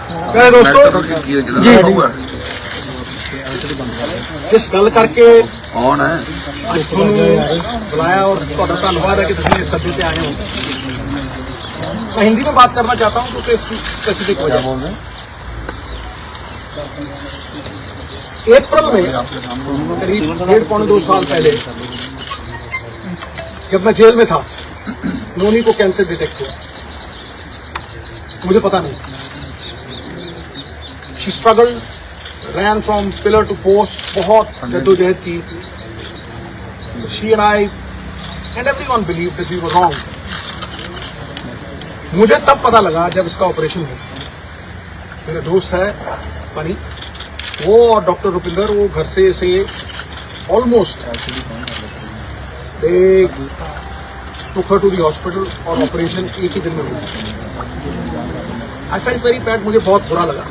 प्यारे दोस्तों जी जिस गल करके कौन है ਅੱਜ ਤੁਹਾਨੂੰ बुलाया और ਤੁਹਾਡਾ ਧੰਨਵਾਦ है कि तुम इस सदे पे आए हो। मैं हिंदी में बात करना चाहता हूँ क्योंकि इसकी स्पेसिफिक वजह अप्रैल में करीब 1.5-2 साल पहले जब मैं जेल में था नोनी को कैंसर डिटेक्ट हुआ। मुझे पता नहीं। She struggle ran from pillar to post, बहुत जद्दोजहद की। She and I and everyone believe that we were wrong. मुझे तब पता लगा जब इसका ऑपरेशन हुआ। मेरा दोस्त है पनी, वो और डॉक्टर रुपिंदर वो घर से almost they took her to the hospital और ऑपरेशन एक ही दिन में हुआ। आई फेल्ट वेरी बैड, मुझे बहुत बुरा लगा।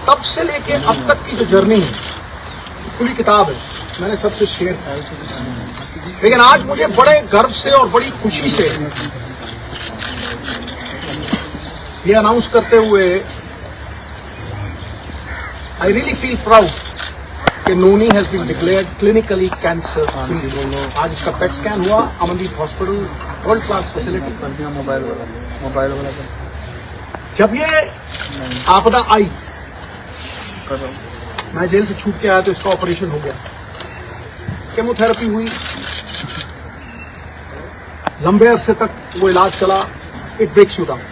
तब से लेके अब तक की जो जर्नी है पूरी किताब है, मैंने सबसे शेयर किया। लेकिन आज मुझे बड़े गर्व से और बड़ी खुशी से ये अनाउंस करते हुए आई रियली फील प्राउड कि Noni has been declared clinically cancer free. आज इसका पेट स्कैन हुआ Amandeep hospital, world class facility. Mobile वाला जब ये आपदा आई, मैं जेल से छूट के आया तो इसका ऑपरेशन हो गया, केमोथेरेपी हुई, लंबे अरसे तक वो इलाज चला। एक ब्रेक शूट आउट,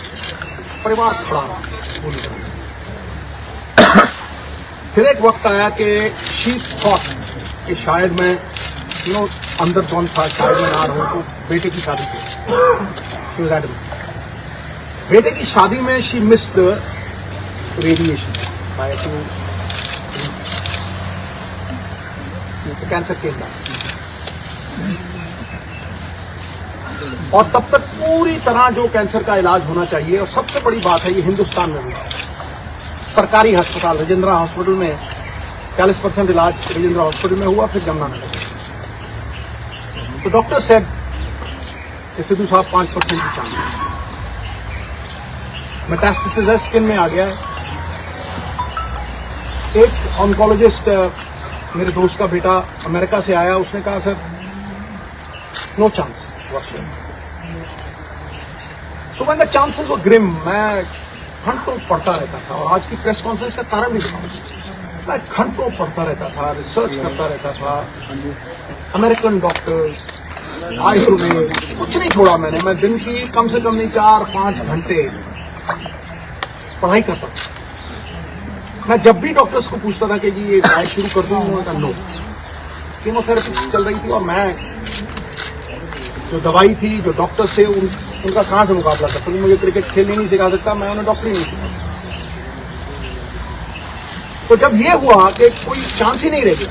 परिवार खड़ा रहा पूरी तरह से। फिर एक वक्त आया कि शी थॉट कि शायद मैं अंदर कौन था, शायद मैं ना रहूं। तो बेटे की शादी थी, शी वाज एडमिट। बेटे की शादी में she missed the radiation by 2 weeks। Cancer के बाद और तब तक पूरी तरह जो कैंसर का इलाज होना चाहिए, और सबसे बड़ी बात है ये हिंदुस्तान में हुआ। सरकारी अस्पताल राजेंद्रा हॉस्पिटल में 40% इलाज राजेंद्रा हॉस्पिटल में हुआ, फिर यमुनानगर। तो डॉक्टर सेड कि सिद्धू साहब 5% की चांस है, मेटास्टेसिस है, स्किन में आ गया है। एक ऑन्कोलॉजिस्ट मेरे दोस्त का बेटा अमेरिका से आया, उसने कहा sir no chance. So when the chances were grim, मैं घंटों पढ़ता रहता था। और आज की प्रेस कॉन्फ्रेंस का कारण भी बताऊं, मैं घंटों पढ़ता रहता था, रिसर्च करता रहता था। अमेरिकन डॉक्टर्स, आयुर्वेद, कुछ नहीं छोड़ा मैंने। मैं दिन की कम से कम नहीं 4-5 घंटे पढ़ाई करता था। मैं जब भी डॉक्टर्स को पूछता था कि जी ये डाइट शुरू कर दूं, उन्होंने कहा नो। कीमोथेरेपी चल रही थी और मैं जो दवाई थी, जो डॉक्टर्स थे, उनका कहां से मुकाबला करता। तो मुझे क्रिकेट खेलने नहीं सिखा सकता, मैं उन्हें डॉक्टरी नहीं सिखा सकता। तो जब ये हुआ कि कोई चांस ही नहीं रह गया,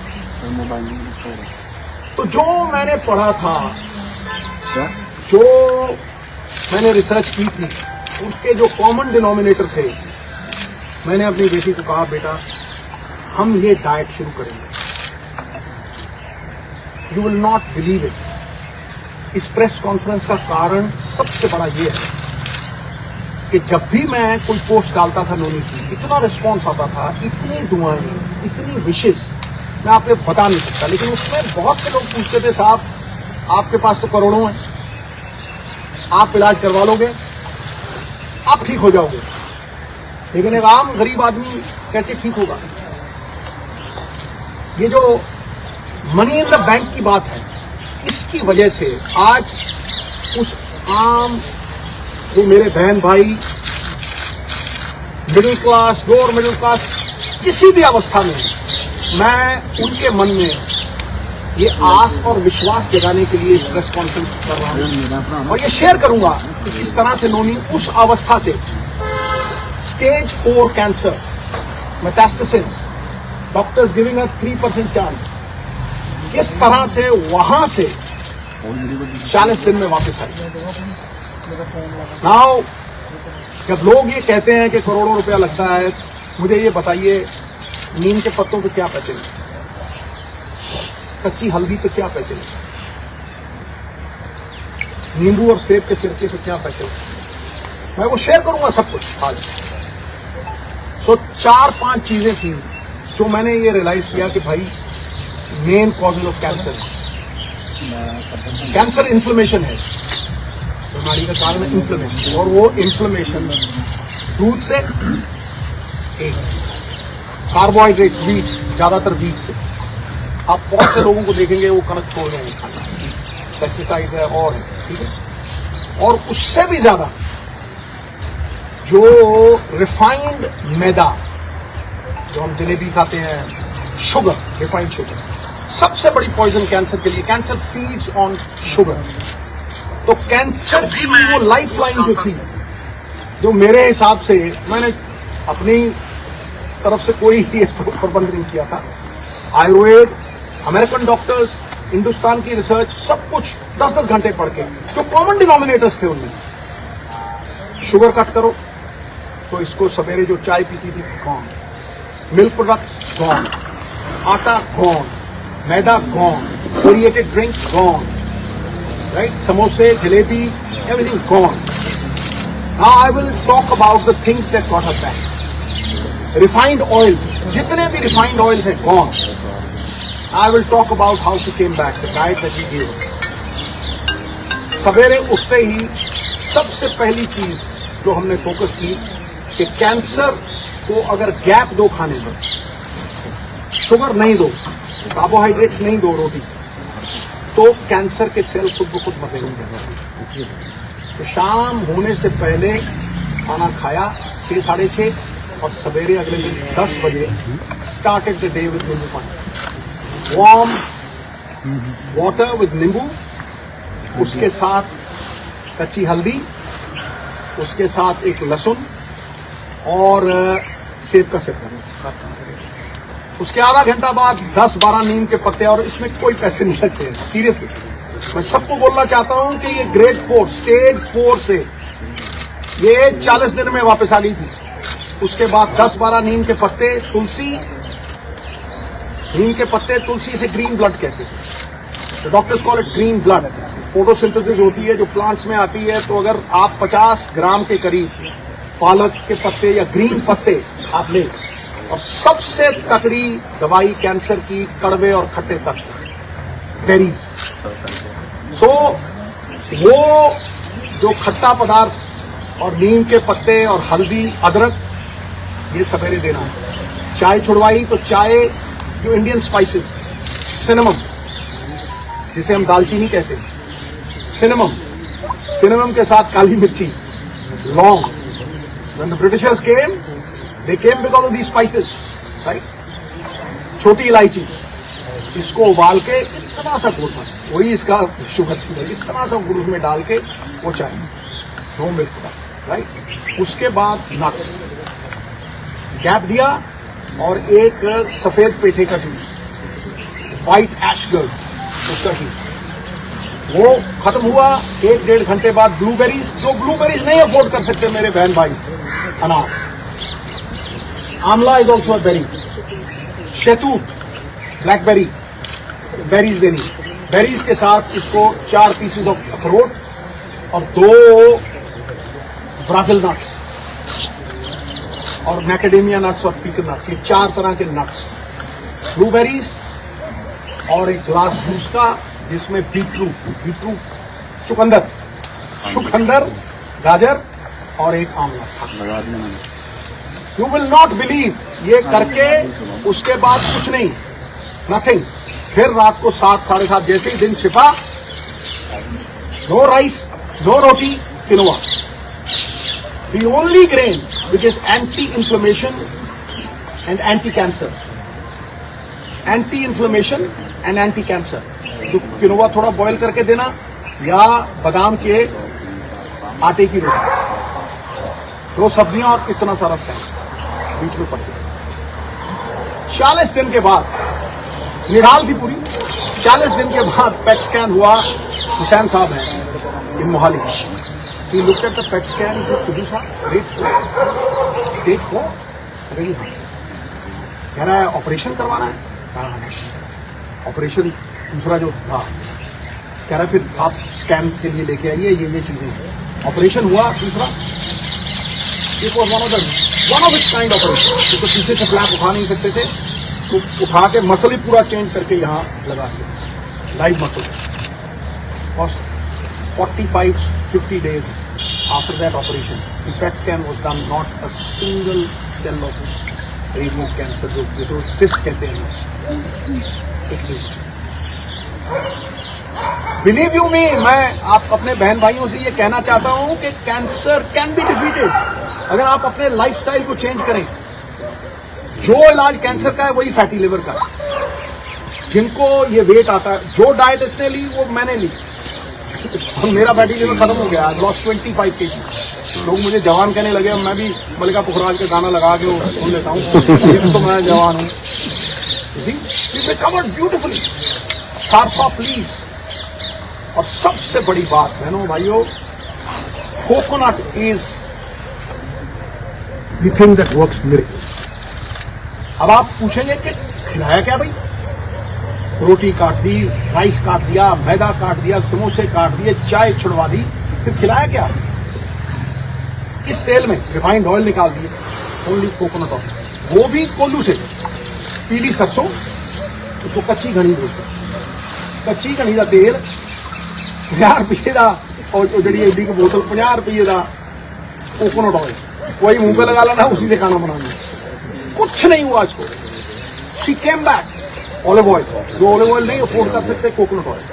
तो जो मैंने पढ़ा था, जो मैंने रिसर्च की थी, उसके जो कॉमन डिनोमिनेटर थे, मैंने अपनी बेटी को कहा बेटा हम ये डाइट शुरू करेंगे। You will not believe it. इस प्रेस कॉन्फ्रेंस का कारण सबसे बड़ा ये है कि जब भी मैं कोई पोस्ट डालता था नोनी की, इतना रिस्पॉन्स आता था, इतनी दुआएं, इतनी विशेष, मैं आपको बता नहीं सकता। लेकिन उसमें बहुत से लोग पूछते थे साहब आपके पास तो करोड़ों हैं, आप इलाज करवा लोगे, आप ठीक हो जाओगे, लेकिन एक आम गरीब आदमी कैसे ठीक होगा। ये जो मनी इन द बैंक की बात है, इसकी वजह से आज उस आम जो मेरे बहन भाई middle class, lower middle class, किसी भी अवस्था में, मैं उनके मन में ये आस और विश्वास जगाने के लिए इस प्रेस कॉन्फ्रेंस कर रहा हूं। और ये शेयर करूंगा कि किस तरह से नोनी उस अवस्था से stage 4 cancer, metastasis, doctors giving a 3% chance, किस तरह से वहां से 40 दिन में वापस आई। नाउ जब लोग ये कहते हैं कि करोड़ों रुपया लगता है, मुझे ये बताइए नीम के पत्तों पे क्या पैसे लगते, कच्ची हल्दी पे क्या पैसे लगते, नींबू और सेब के सिरके पे क्या पैसे लगते। मैं वो शेयर करूंगा सब कुछ आज। सो 4-5 चीजें थी जो मैंने ये रियलाइज किया कि भाई main causes of cancer, cancer inflammation है, बीमारी का कारण है इन्फ्लेमेशन, और वो इन्फ्लेमेशन दूध से, एक कार्बोहाइड्रेट्स वीट, ज्यादातर वीट से। आप बहुत से लोगों को देखेंगे वो कनक छोड़ रहे हैं खाना, पेस्टिसाइड्स है और है, ठीक है। और उससे भी ज्यादा जो रिफाइंड मैदा, जो हम जलेबी खाते हैं, शुगर, रिफाइंड शुगर, सबसे बड़ी पॉइजन कैंसर के लिए। Cancer feeds on sugar. तो कैंसर की वो लाइफ लाइन जो थी, जो मेरे हिसाब से, मैंने अपनी तरफ से कोई प्रबंध नहीं किया था, आयुर्वेद, अमेरिकन डॉक्टर्स, हिंदुस्तान की रिसर्च, सब कुछ 10-10 घंटे पढ़ के, जो कॉमन डिनोमिनेटर्स थे उनमें, शुगर कट करो, तो इसको सवेरे जो चाय पीती थी गॉन, मिल्क प्रोडक्ट्स गॉन, आटा गॉन, मैदा gone, aerated drinks gone, right, समोसे, जलेबी, everything gone. Now I will talk about the things that got us back. Refined oils, जितने भी रिफाइंड ऑयल्स हैं gone. I will talk about how she came back, the diet that we give. सवेरे उठते ही सबसे पहली चीज जो हमने फोकस की कि कैंसर को अगर गैप दो खाने में, शुगर नहीं दो, कार्बोहाइड्रेट्स नहीं दो, रोटी, तो कैंसर के सेल खुद ब खुद मरेंगे। तो शाम होने से पहले खाना खाया 6-6:30, और सवेरे अगले दिन 10 बजे स्टार्टेड द डे विद नींबू पानी, वार्म वाटर विद नींबू, उसके साथ कच्ची हल्दी, उसके साथ एक लहसुन और सेब का सेवन। उसके आधा घंटा बाद 10-12 नीम के पत्ते, और इसमें कोई पैसे नहीं लगते हैं, सीरियसली। मैं सबको बोलना चाहता हूं कि ये ग्रेड 4, स्टेज 4 से ये 40 दिन में वापस आ गई थी। उसके बाद 10-12 नीम के पत्ते, तुलसी, नीम के पत्ते, तुलसी से ग्रीन ब्लड कहते हैं, तो doctors call it green blood. Photosynthesis होती है जो प्लांट्स में आती है, तो अगर आप 50 ग्राम के करीब पालक के पत्ते या ग्रीन पत्ते आप लें, और सबसे तकड़ी दवाई कैंसर की, कड़वे और खट्टे तत्व, बेरीज। सो वो जो खट्टा पदार्थ और नीम के पत्ते और हल्दी, अदरक, ये सवेरे देना है। चाय छुड़वाई तो चाय, जो इंडियन स्पाइसेस, सिनेमम, जिसे हम दालचीनी कहते हैं, सिनेमम के साथ काली मिर्ची, लौंग। When the Britishers came, they came because of these spices, right? छोटी इलायची, इसको उबाल के इतना सा गुड़, बस वही इसका शुगर थी, इतना सा गुड़ में डाल के वो चाय, नो मिल्क, राइट। उसके बाद नट्स, गैप दिया, और एक सफेद पेठे का जूस, व्हाइट एशगर्ड, उसका जूस, वो खत्म हुआ। 1-1.5 घंटे बाद ब्लूबेरीज, जो ब्लूबेरीज नहीं अफोर्ड कर सकते मेरे बहन भाई, अनार, आंवला इज ऑल्सो अ बेरी, शहतूत, ब्लैकबेरी, बेरीज देनी। बेरीज के साथ इसको 4 पीसेस ऑफ अखरोट और 2 ब्राजील नट्स और मैकेडेमिया नट्स और पीकन नट्स, ये 4 तरह के नट्स, ब्लूबेरीज, और एक ग्लास जूस का, जिसमें बीटरूट, चुकंदर, गाजर और एक आंवला। यू विल नॉट बिलीव, ये करके उसके बाद कुछ नहीं, नथिंग। फिर रात को 7-7:30 जैसे ही दिन छिपा, no rice, no roti, quinoa, the only grain which is anti inflammation and anti cancer, anti inflammation and anti cancer. तो किनोवा थोड़ा बॉईल करके देना, या बादाम के आटे की रोटी, 2 सब्जियां और इतना सारा सैंड बीच में पड़ती। 40 दिन के बाद, निढाल थी पूरी, 40 दिन के बाद पेट स्कैन हुआ। हुसैन साहब हैं in Mohali, he looked at the PET scan, Sidhu साहब ग्रेड 4, स्टेज 4, वेरी हार्ड। कह रहा है ऑपरेशन करवाना है, ऑपरेशन दूसरा जो था, कह रहा है फिर आप स्कैन के लिए लेके आइए, ये चीजें। ऑपरेशन हुआ दूसरा, it was one of its kind operation, क्योंकि पीछे से फ्लैप उठा नहीं सकते थे, तो उठा के मसल ही पूरा चेंज करके यहाँ लगा दिया, लाइव मसल। और 45-50 days after that operation, the PET scan was done, not a single cell of removed cancer, जिसको cyst कहते हैं। बिलीव यू मी, मैं आप अपने बहन भाइयों से ये कहना चाहता हूं कि कैंसर कैन बी डिफीटेड अगर आप अपने लाइफस्टाइल को चेंज करें। जो इलाज कैंसर का है वही फैटी लिवर का है। जिनको ये वेट आता है, जो डाइट इसने ली वो मैंने ली, और मेरा फैटी लिवर खत्म हो गया। I lost 25 kg। लोग मुझे जवान कहने लगे, मैं भी मलिका पुखराज का गाना लगा के वो सुन लेता हूँ, तो मैं जवान हूँ। रिकवर्ड ब्यूटिफुली, सारसा प्लीज। और सबसे बड़ी बात बहनों भाइयों, coconut is the thing that works miracles. अब आप पूछेंगे कि खिलाया क्या भाई? रोटी काट दी, राइस काट दिया, मैदा काट दिया, समोसे काट दिए, चाय छुड़वा दी, फिर खिलाया क्या? इस तेल में रिफाइंड ऑयल निकाल दिए, ओनली कोकोनट ऑयल, वो भी कोल्लू से, पीली सरसों, उसको कच्ची घनी बोलते हैं। कच्ची घनी का तेल 50 रुपये का, और जी एडी की बोतल 50 रुपये का कोकोनट ऑयल, वही मुंह पे लगा लेना, उसी से खाना बनाना। कुछ नहीं हुआ इसको। She came back. Olive oil, जो ऑलिव ऑयल नहीं अफोर्ड कर सकते, कोकोनट ऑयल।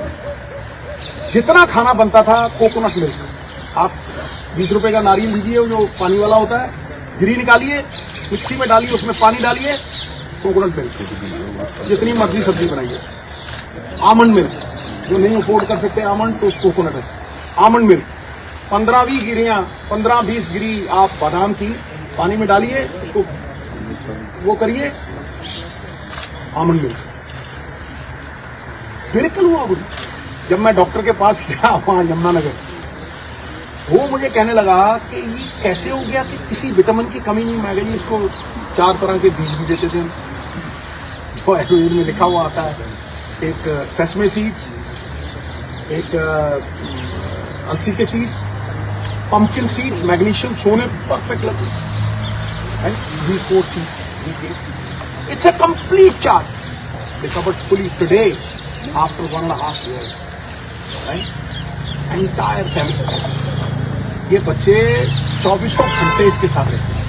जितना खाना बनता था कोकोनट मिल्क, आप 20 रुपए का नारियल लीजिए, जो पानी वाला होता है, गिरी निकालिए, मिक्सी में डालिए, उसमें पानी डालिए, कोकोनट मिल्क, जितनी मर्जी सब्जी बनाइए। आमंड मिल्क, जो नहीं अफोर्ड कर सकते आमंड, तो कोकोनट है। आमंड मिल्क 15-20 गिरियां, 15-20 गिरी आप बादाम की पानी में डालिए, उसको वो करिए, आमंड मिल्क। मिरेकल हुआ मुझे जब मैं डॉक्टर के पास गया वहां यमुनानगर। वो मुझे कहने लगा कि ये कैसे हो गया कि किसी विटामिन की कमी नहीं। मैं गई, इसको 4 तरह के बीज भी देते थे, जो आयुर्वेद में लिखा हुआ आता है। एक सेसमे सीड्स, एक अलसी के सीड्स, पंपकिन सीड्स, मैग्नीशियम, सोने परफेक्ट लगे, and these 4 seeds we gave. It's a complete chart. Recovered fully today after 1.5 years. Right? Entire family. ये बच्चे 24 घंटे इसके साथ रहते हैं,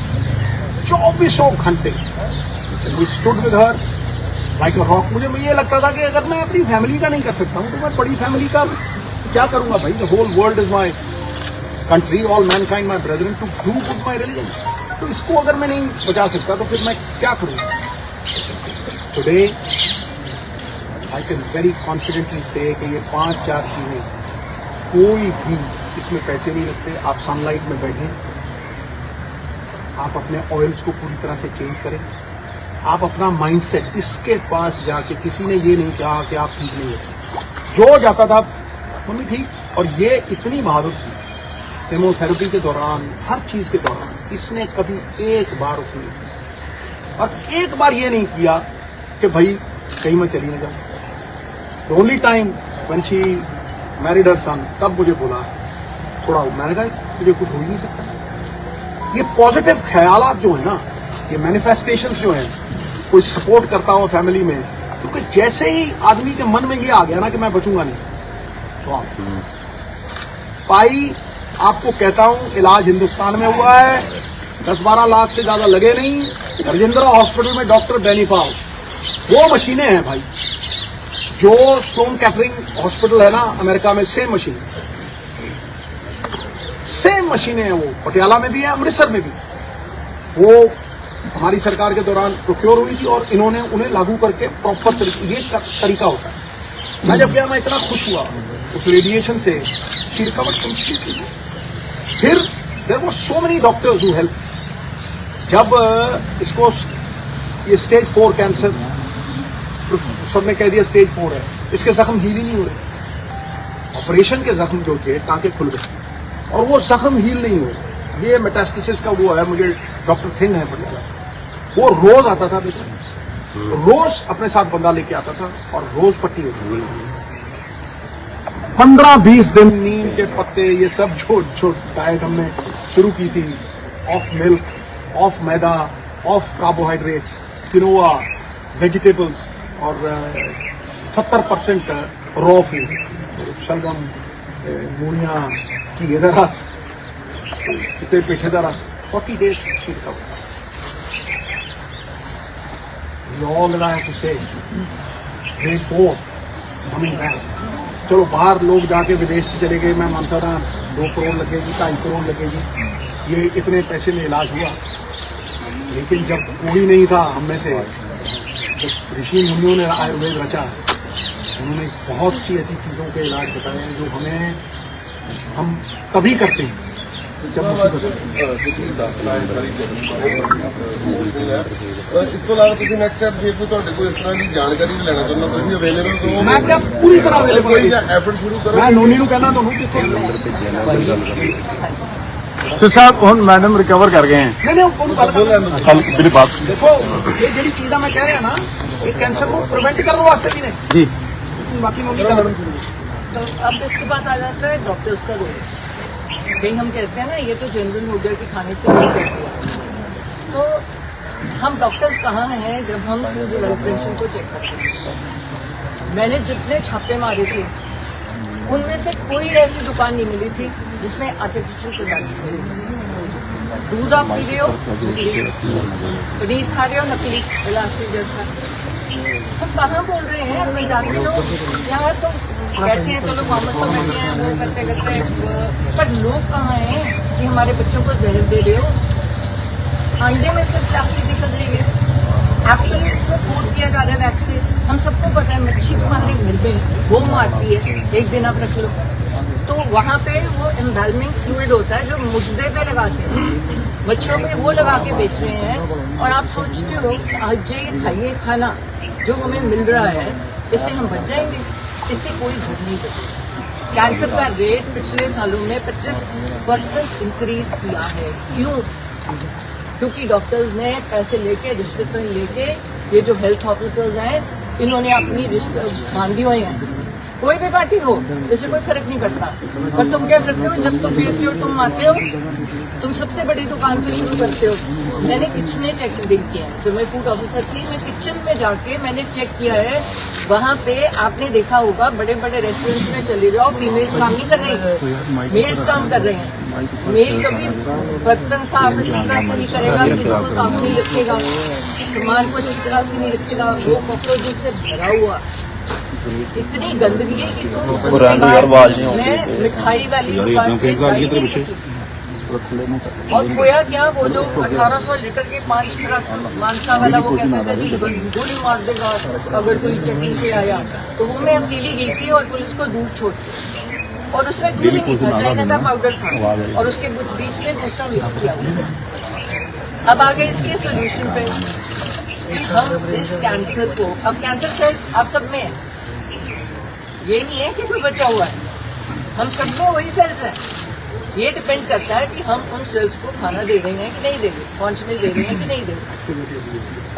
24 घंटे। We stood with her like a rock. मुझे ये लगता था कि अगर मैं अपनी फैमिली का नहीं कर सकता हूँ तो मैं बड़ी फैमिली का क्या करूंगा भाई? The whole world is my country, all mankind my brethren, to do good my religion. तो इसको अगर मैं नहीं बचा सकता तो फिर मैं क्या करूंगा? Today I can very confidently से कि ये 5-4 चीजें, कोई भी इसमें पैसे नहीं लगते। आप सनलाइट में बैठें, आप अपने ऑयल्स को पूरी तरह से चेंज करें, आप अपना माइंडसेट, इसके पास जाके किसी ने ये नहीं कहा कि आप ठीक नहीं हो। जो जाता था मम्मी ठीक, और ये इतनी बहादुर थी केमोथेरेपी के दौरान, हर चीज के दौरान, इसने कभी एक बार उसने, और एक बार ये नहीं किया कि भाई कहीं मैं चली ना जाऊं। The only time when she married her son, तब मुझे बोला थोड़ा, मैंने कहा तुझे कुछ हो ही नहीं सकता। ये पॉजिटिव ख्यालात जो है ना, ये मैनिफेस्टेशंस जो हैं, कोई सपोर्ट करता हो फैमिली में, क्योंकि जैसे ही आदमी के मन में ये आ गया ना कि मैं बचूंगा नहीं, तो पाई आपको कहता हूं, इलाज हिंदुस्तान में हुआ है, 10-12 लाख से ज्यादा लगे नहीं। राजेंद्र हॉस्पिटल में डॉक्टर बेनीपाल, वो मशीनें हैं भाई, जो स्लोन कैटरिंग हॉस्पिटल है ना अमेरिका में, सेम मशीनें हैं। वो पटियाला में भी है, अमृतसर में भी। वो हमारी सरकार के दौरान प्रोक्योर हुई थी और इन्होंने उन्हें लागू करके प्रॉपर तरीके, ये तरीका होता है। मैं जब गया, मैं इतना खुश हुआ उस रेडिएशन से। She recovered completely. फिर there were so many doctors who help. जब इसको ये स्टेज 4 कैंसर, सबने कह दिया स्टेज 4 है, इसके जख्म हील ही नहीं हो रहे। ऑपरेशन के जख्म जो थे, टांके खुल गए और वो जख्म हील नहीं हो रहे। ये मेटास्टेसिस का वो है। मुझे डॉक्टर थिंड है पटियाला, वो रोज आता था बेटा, रोज अपने साथ बंदा लेके आता था और रोज पट्टी होती थी। 15-20 दिन नीम के पत्ते, ये सब जो डाइट हमने शुरू की थी, of milk, of maida, of carbohydrates, quinoa, vegetables और 70% रॉ फूड, शलगम, मूलियां, घीए का रस, चिट्टे पेठे का रस. 40 days she recovered. All that I have to say. Grade 4 coming back. चलो बाहर लोग जाके विदेश से चले गए, मैं मानता था 2 करोड़ लगेगी, 2.5 करोड़ लगेगी, ये इतने पैसे में इलाज हुआ. लेकिन जब कोई नहीं था हम में से, जब ऋषि मुनियों ने आयुर्वेद रचा, उन्होंने बहुत सी ऐसी चीज़ों के इलाज बताए हैं जो हम तभी करते हैं जब मुसीबत होती है. ਇਸ ਤੋਂ ਇਲਾਵਾ ਤੁਸੀਂ ਨੈਕਸਟ ਸਟੈਪ ਜੇ ਕੋਈ ਤੁਹਾਡੇ ਕੋਲ ਇਸ ਤਰ੍ਹਾਂ ਦੀ ਜਾਣਕਾਰੀ ਵੀ ਲੈਣਾ ਚਾਹੁੰਦਾ ਤੁਸੀਂ ਅਵੇਲੇਬਲ ਹੋ? ਮੈਂ ਕਿਹਾ ਪੂਰੀ ਤਰ੍ਹਾਂ ਅਵੇਲੇਬਲ ਹੈ. ਐਫਰਟ ਸ਼ੁਰੂ ਕਰੋ. ਮੈਂ ਨੋਨੀ ਨੂੰ ਕਹਿਣਾ ਤੁਹਾਨੂੰ ਕਿੱਥੇ ਸੋ ਸਾਹਿਬ ਹੁਣ ਮੈਡਮ ਰਿਕਵਰ ਕਰ ਗਏ ਨਹੀਂ ਨਹੀਂ ਉਹਨੂੰ ਗੱਲ ਕਰ. ਕੱਲ ਮੇਰੀ ਬਾਤ ਦੇਖੋ ਇਹ ਜਿਹੜੀ ਚੀਜ਼ ਆ ਮੈਂ ਕਹਿ ਰਿਹਾ ਨਾ, ਇਹ ਕੈਂਸਰ ਨੂੰ ਪ੍ਰੀਵੈਂਟ ਕਰਨ ਵਾਸਤੇ ਵੀ ਨੇ ਜੀ. ਬਾਕੀ ਨੋਨੀ ਦਾ तो अब इसके बाद आ जाता है डॉक्टर्स का रोल. कहीं हम कहते हैं ना ये तो जनरल हो गया कि खाने से नहीं करते हैं, तो हम डॉक्टर्स कहाँ हैं जब हम ब्लड प्रेशर को चेक करते हैं. मैंने जितने छापे मारे थे उनमें से कोई ऐसी दुकान नहीं मिली थी जिसमें आर्टिफिशियल प्रोडक्ट्स मिले. दूध आप पी रहे हो नकली, पनीर खा रहे हो नकली, इलास्टिक जैसा. हम कहाँ बोल रहे हैं अपने जाते लोग यहाँ तो बैठे हैं, चलो वापस तो बैठे हैं वो करते करते, पर लोग कहाँ हैं कि हमारे बच्चों को जहर दे रहे हो. अंडे में सिर्फ प्लास्टिक निकल रही है, एप्पल को कोट किया जा रहा है वैक्स से. हम सबको पता है मच्छी तुम्हारे घर में वो मारती है, एक दिन आप रख लो तो वहाँ पे वो एम्बैलमिंग फ्लूइड होता है जो मुद्दे पे लगाते हैं, मच्छरों पे वो लगा के बेच रहे हैं. और आप सोचते हो आज ये खाइए खाना जो हमें मिल रहा है, इससे हम बच जाएंगे. इससे कोई घर नहीं बचेगा. कैंसर का रेट पिछले सालों में 25% इंक्रीज किया है. क्यों? क्योंकि डॉक्टर्स ने पैसे लेके, रिश्वत लेके, ये जो हेल्थ ऑफिसर्स हैं इन्होंने अपनी रिश्वत बांधी हुई है. कोई भी पार्टी हो इससे कोई फर्क नहीं पड़ता. पर तुम क्या करते हो, जब तुम बेचते हो तुम आते हो, तुम सबसे बड़ी दुकान से शुरू करते हो. मैंने किचने चेक किया है, जब मैं फूड ऑफिसर थी मैं किचन में जाके मैंने चेक किया है. वहाँ पे आपने देखा होगा बड़े बड़े रेस्टोरेंट में चले जाओ, फीमेल्स काम नहीं कर रही, मेल्स काम कर रहे हैं. मेल कभी बर्तन साफ अच्छी तरह से नहीं करेगा, किचन को साफ नहीं रखेगा, सामान को अच्छी तरह से नहीं रखेगा, वो कॉकरोचेस से भरा हुआ. इतनी गंदगी है कि तुम उसके बाद मैं मिठाई वाली दुकान पे जा ही नहीं सकी. और खोया क्या, वो जो 1800 लीटर के 5 ट्रक मानसा वाला वो कहता था जी गोली मार देगा अगर कोई चेकिंग से आया, तो वो मैं अकेली गई थी और पुलिस को दूर छोड़ दी. और उसमें दूध ही नहीं था, चाइना का पाउडर था और उसके बीच में दूसरा मिक्स किया हुआ. अब आगे इसके सोल्यूशन पे हम इस कैंसर को, अब कैंसर सेल्स आप सब में है, ये नहीं है कि कोई बचा हुआ है, हम सब में वही सेल्स हैं. ये डिपेंड करता है कि हम उन सेल्स को खाना दे रहे हैं कि नहीं दे रहे, पहुंचने दे रहे हैं कि नहीं दे रहे.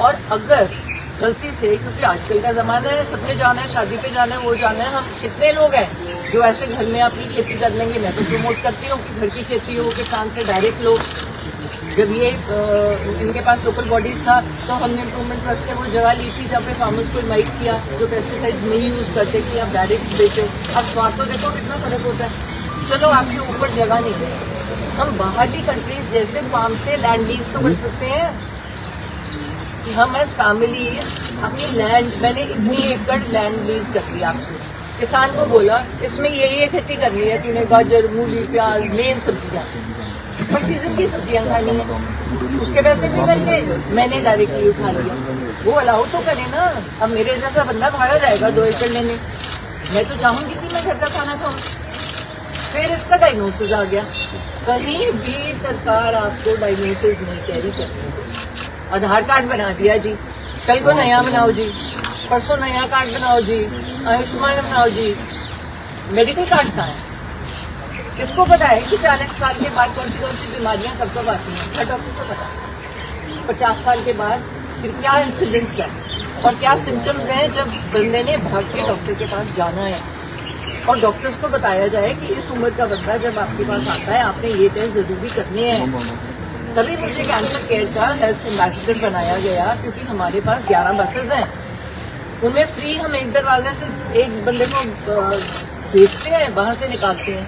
और अगर गलती से, क्योंकि आजकल का जमाना है, सबने जाना है, शादी पे जाना है, वो जाना है, हम कितने लोग हैं जो ऐसे घर में अपनी खेती कर लेंगे. मैं तो प्रमोट करती हूँ कि घर की खेती हो, किसान से डायरेक्ट लो. जब ये इनके पास लोकल बॉडीज था तो हमने इम्प्रूवमेंट ट्रस्ट से वो जगह ली थी जहाँ पे फार्मर्स को इनवाइट किया जो पेस्टिसाइड्स नहीं यूज करते कि आप डायरेक्ट बेचो. अब स्वाद तो देखो कितना फर्क होता है. चलो आपके ऊपर जगह नहीं है, हम बाहरली कंट्रीज जैसे फार्म से लैंड लीज तो कर सकते हैं कि हम एज फैमिली अपनी लैंड, मैंने इतनी एकड़ लैंड लीज कर ली आपसे, किसान को बोला इसमें ये खेती करनी है, तूने गाजर, मूली, प्याज, मेन सब्जियां, पर सीजन की सब्जियां खानी है, उसके पैसे भी बन गए, मैंने डायरेक्टली उठा लिया. वो अलाउ तो करे ना. अब मेरे जैसा बंदा भागा जाएगा 2 एकड़ लेने, मैं तो चाहूंगी कि मैं घर का खाना खाऊं. फिर इसका डायग्नोसिस आ गया. कहीं भी सरकार आपको डायग्नोसिस नहीं कैरी करती. आधार कार्ड बना दिया जी, कल को नया बनाओ जी, परसों नया कार्ड बनाओ जी, आयुष्मान बनाओ जी. मेडिकल कार्ड कहाँ है? किसको पता है कि 40 साल के बाद कौन सी बीमारियां कब कब आती हैं? हर डॉक्टर को पता है. 50 साल के बाद फिर क्या इंसिडेंट्स है और क्या सिम्टम्स हैं जब बंदे ने भाग के डॉक्टर के पास जाना है. और डॉक्टर्स को बताया जाए कि इस उम्र का बंदा जब आपके पास आता है आपने ये टेस्ट जरूरी करने हैं. तभी मुझे कैंसर केयर का हेल्थ एम्बेसडर बनाया गया, क्योंकि हमारे पास 11 बसेज हैं, उनमें फ्री हम एक दरवाजे से एक बंदे को भेजते हैं, वहां से निकालते हैं।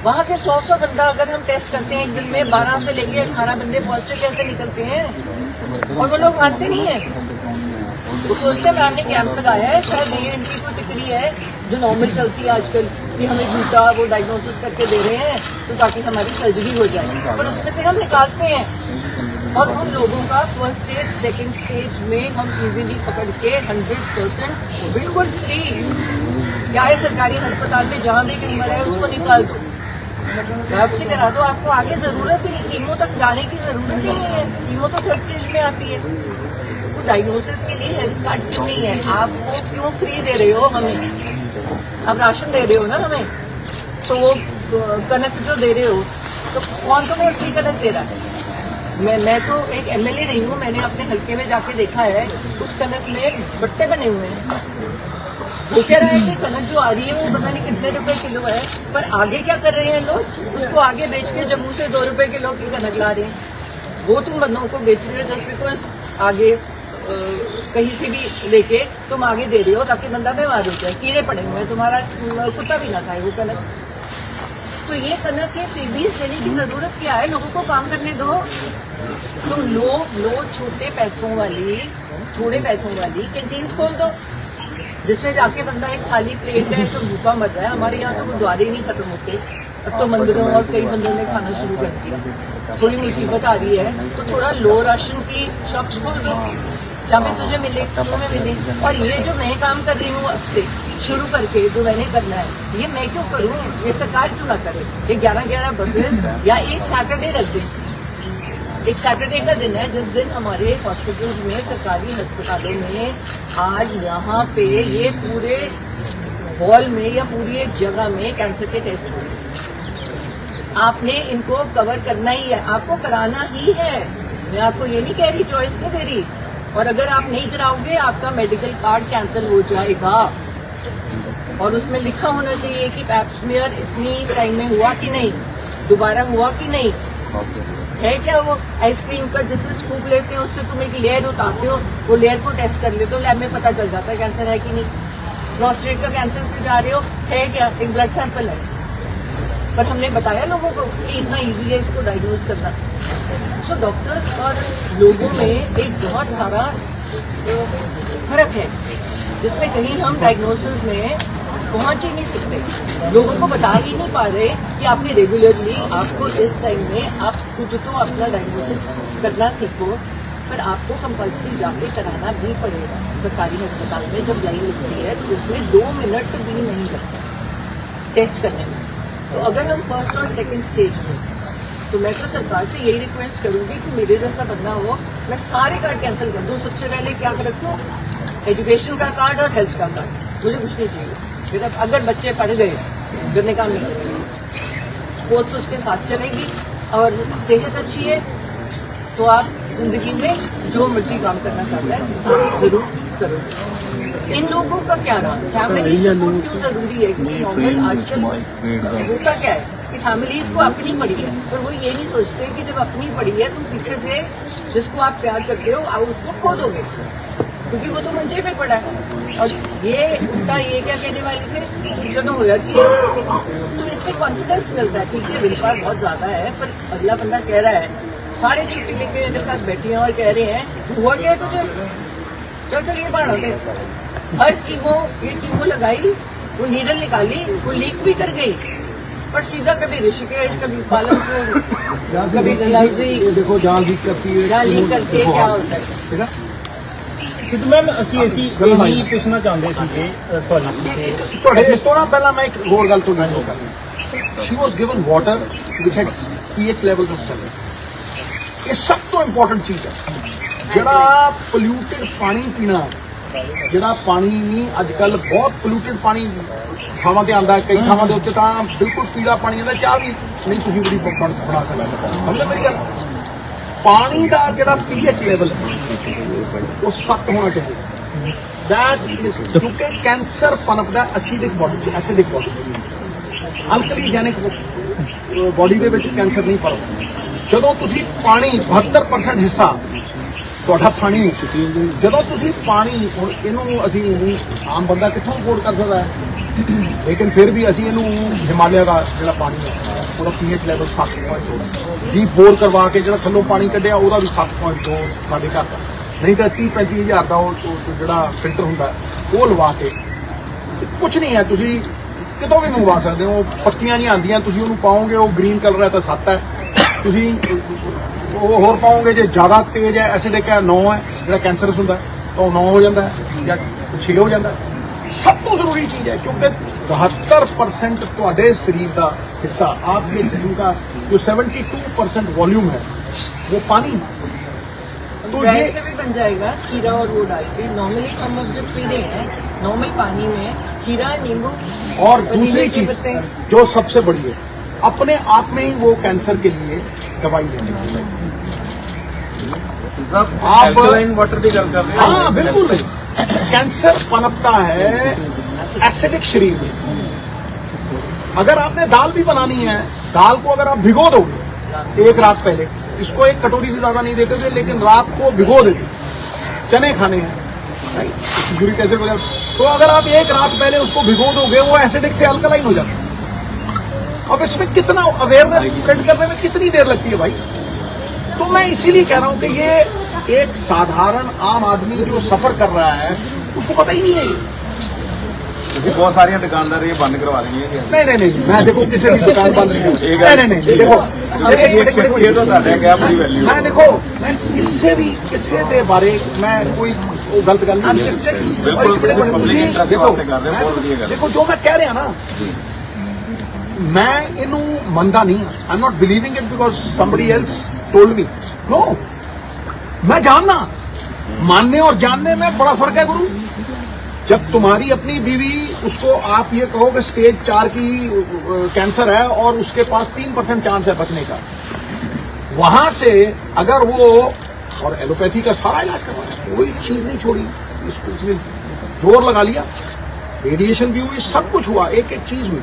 वहां से 100 बंदा अगर हम टेस्ट करते हैं एक दिन में, 12 से लेके 18 बंदे पॉजिटिव कैसे निकलते हैं, और वो लोग मानते नहीं है। वो सोचते हैं हमने कैंप लगाया है, शायद ये इनकी कोई तिकड़ी है जो नॉर्मल चलती है आजकल, कि हमें झूठा वो डायग्नोसिस करके दे रहे हैं तो ताकि हमारी सर्जरी हो जाए, पर उसमें से हम निकालते हैं। और उन लोगों का फर्स्ट स्टेज सेकंड स्टेज में हम इजीली पकड़ के 100% बिल्कुल फ्री, क्या है सरकारी अस्पताल में जहाँ भी ट्यूमर है उसको निकाल दो, बायोप्सी करा दो, आपको आगे जरूरत ही नहीं, कीमो तक जाने की जरूरत ही नहीं है, कीमो तो थर्ड स्टेज में आती है। तो डायग्नोसिस के लिए हेल्थ कार्ड क्यों नहीं है, आपको क्यों फ्री दे रहे हो हमें, आप राशन दे रहे हो ना हमें, तो वो कनक जो दे रहे हो तो कौन तुम्हें असली कनक दे रहा है? मैं तो एक एमएलए नहीं हूँ, मैंने अपने हल्के में जाके देखा है, उस कनक में बट्टे बने हुए हैं। वो कह रहा है कि कनक जो आ रही है वो पता नहीं कितने रुपए किलो है, पर आगे क्या कर रहे हैं लोग, उसको आगे बेच के जम्मू से 2 रुपए किलो की कनक ला रहे हैं। वो तुम बंदों को बेच रहे हो जस्ट बिकॉज आगे कहीं से भी लेके तुम आगे दे रहे हो ताकि बंदा बीमार हो जाए, कीड़े पड़े हुए हैं, तुम्हारा कुत्ता भी ना खाए वो कनक। तो ये कनक के फ्रीबीज देने की जरूरत क्या है, लोगों को काम करने दो। तुम लो छोटे पैसों वाली थोड़े पैसों वाली कैंटीन्स खोल दो, जिसमें जाके बंदा एक खाली प्लेट है जो भूखा मर रहा है। हमारे यहाँ तो गुरुद्वारे ही नहीं खत्म होते, अब तो मंदिरों और कई बंदों ने खाना शुरू कर दिया। थोड़ी मुसीबत आ रही है तो थोड़ा लो राशन की शॉप्स खोल दो जहाँ पे तुझे मिले, तुम्हें मिले। और ये जो मैं काम कर रही हूँ अब से शुरू करके, जो मैंने करना है, ये मैं क्यों करूँ, ये सरकार क्यों ना करे। ये 11 बसेस या एक सैटरडे रख दें, एक सैटरडे का दिन है जिस दिन हमारे हॉस्पिटल्स में, सरकारी अस्पतालों में आज यहाँ पे ये पूरे हॉल में या पूरी एक जगह में कैंसर के टेस्ट हो। आपने इनको कवर करना ही है, आपको कराना ही है। मैं आपको ये नहीं कह रही, चॉइस नहीं दे रही। और अगर आप नहीं कराओगे आपका मेडिकल कार्ड कैंसिल हो जाएगा, और उसमें लिखा होना चाहिए कि पैप स्मीयर इतनी टाइम में हुआ कि नहीं, दोबारा हुआ कि नहीं। है क्या वो आइसक्रीम का जैसे स्कूप लेते हो, उससे तुम एक लेयर उतारते हो, वो लेयर को टेस्ट कर लेते हो, लैब में पता चल जाता है कैंसर है कि नहीं। प्रोस्टेट का कैंसर से जा रहे हो, है क्या, एक ब्लड सैंपल है, पर हमने बताया लोगों को कि इतना इजी है इसको डायग्नोज करना। सो डॉक्टर्स और लोगों में एक बहुत सारा फर्क है, जिसमें कहीं हम डायग्नोसिस में पहुंच ही नहीं सकते, लोगों को बता ही नहीं पा रहे कि आपने रेगुलरली, आपको इस टाइम में आप खुद तो अपना डायग्नोसिस करना सीखो, पर आपको कंपल्सरी जाके कराना भी पड़ेगा। सरकारी अस्पताल में जब लाइन लगती है तो उसमें 2 मिनट भी नहीं लगता टेस्ट करने में। तो अगर हम फर्स्ट और सेकंड स्टेज में, तो मैं तो सरकार से यही रिक्वेस्ट करूंगी कि मेरे जैसा बंदा हो, मैं सारे कार्ड कैंसिल कर दूं। सबसे पहले क्या रखूं, एजुकेशन का कार्ड और हेल्थ का कार्ड, मुझे कुछ नहीं चाहिए। फिर अगर बच्चे पढ़ गए, फिर काम नहीं करेंगे, स्पोर्ट्स उसके साथ चलेगी, और सेहत अच्छी है तो आप जिंदगी में जो मर्जी काम करना चाहता है जरूर करो। इन लोगों का क्या रहा, फैमिली सपोर्ट क्यों जरूरी है, क्योंकि नॉर्मल आजकल होता क्या है कि फैमिलीज को अपनी पड़ी है, पर वो ये नहीं सोचते कि जब अपनी पड़ी है तुम पीछे से जिसको आप प्यार करते हो आप उसको खो दोगे, क्योंकि वो तो मंचे पे पड़ा है। और ये उल्टा ये क्या कहने वाले थे, तुमको तो होया कि तो इससे कॉन्फिडेंस मिलता है। ठीक है, विश्वास बहुत ज्यादा है, पर अगला बंदा कह रहा है, सारे छुट्टी लेके मेरे साथ बैठे हैं और कह रहे हैं हुआ क्या है तुझे, चल चलिए पढ़ा दे। हर ये कीमो लगाई, वो नीडल निकाली, वो लीक भी कर गई, पर सीधा कभी ऋषिकेश, कभी पालनपुर, कभी डलहौजी, देखो जहाँ लीक करती है, जहाँ लीक करती है क्या होता है। ठीक है, सिद्धू मैम ਅਸੀਂ ਇਹੀ ਪੁੱਛਣਾ ਚਾਹੁੰਦੇ ਸੀਗੇ ਸੌਰੀ ਤੁਹਾਡੇ ਇਸ ਤੋਂ ਨਾ ਪਹਿਲਾਂ ਮੈਂ ਇੱਕ ਹੋਰ ਗੱਲ ਤੋਂ ਗੱਲ ਕਰਨੀ। ਸ਼ੀ ਵਾਸ ਗਿਵਨ ਵਾਟਰ ਵਿਚ ਹੈਡ pH ਲੈਵਲ ਆਫ 7। ਇਹ ਸਭ ਤੋਂ ਇੰਪੋਰਟੈਂਟ ਚੀਜ਼ ਹੈ। ਜਿਹੜਾ ਪੋਲਿਊਟਡ ਪਾਣੀ ਪੀਣਾ, ਜਿਹੜਾ ਪਾਣੀ ਅੱਜ ਕੱਲ ਬਹੁਤ ਪੋਲਿਊਟਡ ਪਾਣੀ ਥਾਵਾਂ ਤੇ ਆਉਂਦਾ, ਕਈ ਥਾਵਾਂ ਦੇ ਉੱਤੇ ਤਾਂ ਬਿਲਕੁਲ ਪੀਲਾ ਪਾਣੀ ਆਉਂਦਾ, ਚਾਹ ਵੀ ਨਹੀਂ ਤੁਸੀਂ ਬੜੀ ਬਣਾ ਸਕਦੇ। ਸਮਝ ਮੇਰੀ ਗੱਲ, ਪਾਣੀ ਦਾ ਜਿਹੜਾ pH ਲੈਵਲ ਉਹ 7 ਹੋਣਾ ਚਾਹੀਦਾ। दैट इज क्योंकि कैंसर पनपदा एसिडिक बॉडी च, एसिडिक बॉडी अल्कलीजेनिक बॉडी ਦੇ ਵਿੱਚ ਕੈਂਸਰ ਨਹੀਂ ਪਨਪਦਾ। ਜਦੋਂ ਤੁਸੀਂ ਪਾਣੀ 72% ਹਿੱਸਾ ਤੁਹਾਡਾ ਪਾਣੀ ਹੈ। ਜਦੋਂ ਤੁਸੀਂ ਪਾਣੀ, ਹੁਣ ਇਹਨੂੰ ਅਸੀਂ ਆਮ ਬੰਦਾ ਕਿੱਥੋਂ ਅਫੋਰਡ ਕਰ ਸਕਦਾ ਹੈ, ਲੇਕਿਨ ਫਿਰ ਵੀ ਅਸੀਂ ਇਹਨੂੰ ਹਿਮਾਲਿਆ ਦਾ ਜਿਹੜਾ ਪਾਣੀ ਹੈ ਉਹਦਾ pH ਲੈਵਲ 7.2 ਡੀਪ ਬੋਰ ਕਰਵਾ ਕੇ ਜਿਹੜਾ ਥੱਲੋਂ ਪਾਣੀ ਕੱਢਿਆ ਉਹਦਾ ਵੀ 7.2 ਸਾਡੇ ਘਰ ਦਾ, ਨਹੀਂ ਤਾਂ 30-35 ਹਜ਼ਾਰ ਦਾ ਉਹ ਜਿਹੜਾ ਫਿਲਟਰ ਹੁੰਦਾ ਉਹ ਲਵਾ ਕੇ ਕੁਝ ਨਹੀਂ ਹੈ। ਤੁਸੀਂ ਕਿਤੋਂ ਵੀ ਮੰਗਵਾ ਸਕਦੇ ਹੋ, ਪੱਤੀਆਂ ਨਹੀਂ ਆਉਂਦੀਆਂ, ਤੁਸੀਂ ਉਹਨੂੰ ਪਾਓਗੇ ਉਹ ਗ੍ਰੀਨ ਕਲਰ ਹੈ ਤਾਂ 7 ਹੈ, ਤੁਸੀਂ ਉਹ ਹੋਰ ਪਾਓਗੇ ਜੇ ਜ਼ਿਆਦਾ ਤੇਜ਼ ਹੈ ਐਸਿਡਿਕ ਹੈ 9 ਹੈ, ਜਿਹੜਾ ਕੈਂਸਰਸ ਹੁੰਦਾ ਤਾਂ ਉਹ 9 ਹੋ ਜਾਂਦਾ ਹੈ ਜਾਂ 6 ਹੋ ਜਾਂਦਾ ਹੈ। सब तो जरूरी चीज है क्योंकि 72% ਤੁਹਾਡੇ शरीर का हिस्सा, आपके जिस्म का जो 72% वॉल्यूम है वो पानी है। तो ये वैसे भी बन जाएगा खीरा और वो डाल के। नॉर्मली हम लोग जब पी रहे हैं नॉर्मल पानी में खीरा, नींबू और दूसरी पुदीने के चीज पत्ते, जो सबसे बड़ी है, अपने आप में ही वो कैंसर के लिए दवाई है, एक्सरसाइज। आप वाटर की गल कर रहे हाँ बिल्कुल नहीं, कैंसर पनपता है एसिडिक शरीर में। अगर आपने दाल भी बनानी है, दाल को अगर आप भिगो दोगे एक रात पहले, इसको एक कटोरी से ज्यादा नहीं देते थे लेकिन रात को भिगो देते, चने खाने हैं यूरिक एसिड वगैरह, तो अगर आप एक रात पहले उसको भिगो दोगे वो एसिडिक से अल्कलाइन हो जाता है। अब इसमें कितना अवेयरनेस स्प्रेड करने में कितनी देर लगती है भाई। तो मैं इसीलिए कह रहा हूं कि ये एक साधारण आम आदमी जो सफर कर रहा है उसको पता ही नहीं है। बहुत सारी दुकानदार ये बंद करवा रही है। नहीं नहीं नहीं, मैं देखो किसी भी दुकान बंद नहीं करूं। नहीं नहीं नहीं, देखो मैं देखो मैं किसी दे बारे मैं कोई गलत गल नहीं देखो जो मैं कह रहा ना, मैं इनू मनदा नहीं, I am not believing it because somebody else told me. No, मैं जानना, मानने और जानने में बड़ा फर्क है गुरु। जब तुम्हारी अपनी बीवी, उसको आप ये कहो कि स्टेज 4 की कैंसर है और उसके पास 3% चांस है बचने का, वहां से अगर वो और एलोपैथी का सारा इलाज करवाया, कोई चीज नहीं छोड़ी, उसने जोर लगा लिया, रेडिएशन भी हुई, सब कुछ हुआ, एक एक चीज हुई,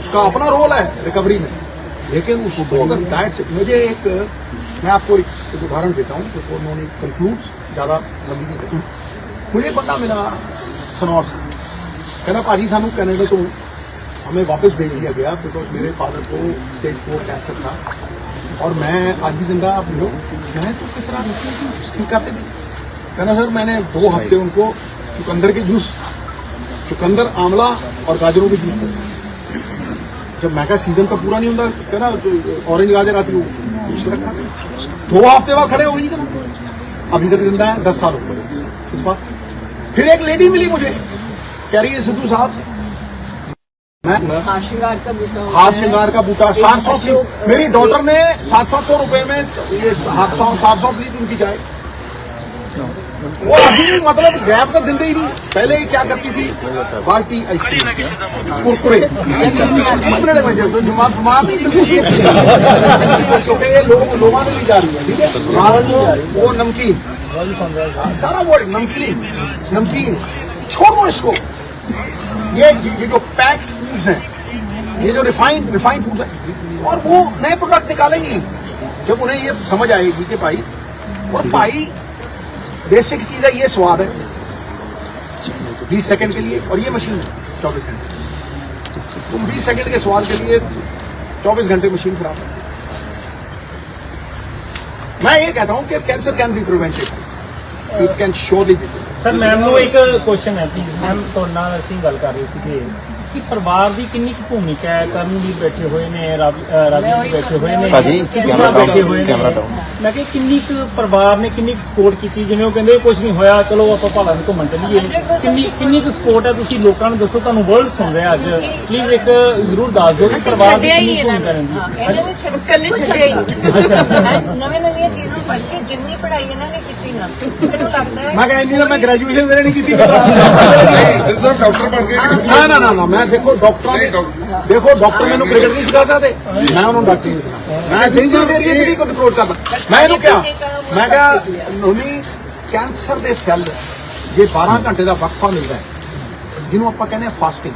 उसका अपना रोल है रिकवरी में। लेकिन उसको अगर डाइट से, मुझे एक, मैं आपको एक उदाहरण देता हूँ तो उन्होंने कंक्लूड्स, ज़्यादा लंबी नहीं देता। मुझे बंदा मिला सनौर से, कहना भाजी सानू कनाडा तो हमें वापस भेज दिया गया बिकॉज मेरे फादर को स्टेज 4 कैंसर था और मैं आज भी जिंदा, आप लो, मैं तो किस तरह ठीक करते थे। कहना सर मैंने 2 हफ्ते उनको चुकंदर के जूस, चुकंदर, आंवला और गाजरों के जूस दिए। जब मैं सीजन का पूरा नहीं होता, कहना ऑरेंज गाजर आती हो, 2 हफ्ते बाद खड़े हो गई ना, अभी तक जिंदा है, 10 साल हो गए इस बात। फिर एक लेडी मिली मुझे, कह रही है सिद्धू साहब, मैं हाथ श्रृंगार का बूटा होता हाथ है। श्रृंगार का बूटा 700 की, मेरी डॉटर ने 700 रुपए में ये 700 प्लीज उनकी जाए। वो अभी मतलब गैप तो दिल ही नहीं, पहले ही क्या करती थी, बाल्टी आइसक्रीम, कुरकुरे, लोग ली जा रही है, ठीक है, रात को वो नमकीन, सारा वो नमकीन छोड़ दो इसको। ये जो पैक्ड फूड्स हैं, ये जो रिफाइंड फूड है, और वो नए प्रोडक्ट निकालेंगी जब उन्हें ये समझ आएगी कि भाई, और भाई बेसिक चीज है, ये स्वाद है 20 सेकंड के लिए, और ये मशीन है 24 घंटे। तुम 20 सेकंड के स्वाद के लिए 24 घंटे मशीन खराब है। मैं ये कहता हूं कि cancer can be prevented, it can surely be. Sir ma'am ਨੂੰ ਇੱਕ ਕੁਐਸਚਨ ਹੈ ਪਲੀਜ਼ ਮੈਮ, ਤੁਹਾਡੇ ਨਾਲ ਅਸੀਂ ਗੱਲ ਕਰ ਰਹੇ ਸੀਗੇ ਕਿ ਪਰਿਵਾਰ ਦੀ ਕਿੰਨੀ ਕੁ ਭੂਮਿਕਾ ਹੈ। ਕਰਨ ਵੀ ਬੈਠੇ ਹੋਏ ਨੇ, ਰਾਜੀ ਵੀ ਬੈਠੇ ਹੋਏ ਨੇ, ਕੈਮਰਾ ਬੈਠੇ ਹੋਏ ਨੇ, ਮੈਂ ਕਿਹਾ ਕਿੰਨੀ ਕੁ ਪਰਿਵਾਰ ਨੇ ਕਿੰਨੀ ਕੁ ਸਪੋਰਟ ਕੀਤੀ। ਜਿਵੇਂ ਉਹ ਕਹਿੰਦੇ ਕੁਝ ਨਹੀਂ ਹੋਇਆ, ਚਲੋ ਆਪਾਂ ਭਾਲਾਂ ਨੂੰ ਘੁੰਮਣ ਚੱਲੀਏ, ਕਿੰਨੀ ਕੁ ਸਪੋਰਟ ਹੈ, ਤੁਸੀਂ ਲੋਕਾਂ ਨੂੰ ਦੱਸੋ, ਤੁਹਾਨੂੰ ਵਰਲਡ ਸੁਣ ਰਿਹਾ ਅੱਜ, ਪਲੀਜ਼ ਇੱਕ ਜ਼ਰੂਰ ਦੱਸ ਦਿਓ ਕਿ ਪਰਿਵਾਰ ਦੀ ਕਿੰਨੀ ਭੂਮਿਕਾ ਰਹਿੰਦੀ ਹੈ। ਨਵੀਆਂ ਚੀਜ਼ਾਂ ਪੜ੍ਹ ਕੇ ਜਿੰਨੀ ਪੜ੍ਹਾਈ ਇਹਨਾਂ ਨੇ ਕੀਤੀ ਨਾ, ਮੈਨੂੰ ਲੱਗਦਾ ਹੈ मैं कह मैं ग्रेजुएशन मेरे नहीं की थी। डॉक्टर बन गए ना मैं देखो डॉक्टर मैंने क्रिकेट नहीं सिखा सकते, मैं उन्होंने डॉक्टर नहीं सिखा, मैं डेंजरस एरिया को रिपोर्ट करता। मैं इन्हों क्या, मैं क्या उन्होंने कैंसर के सैल ये 12 घंटे का वक्फा मिलता है जिन्होंने आप कहने फास्टिंग।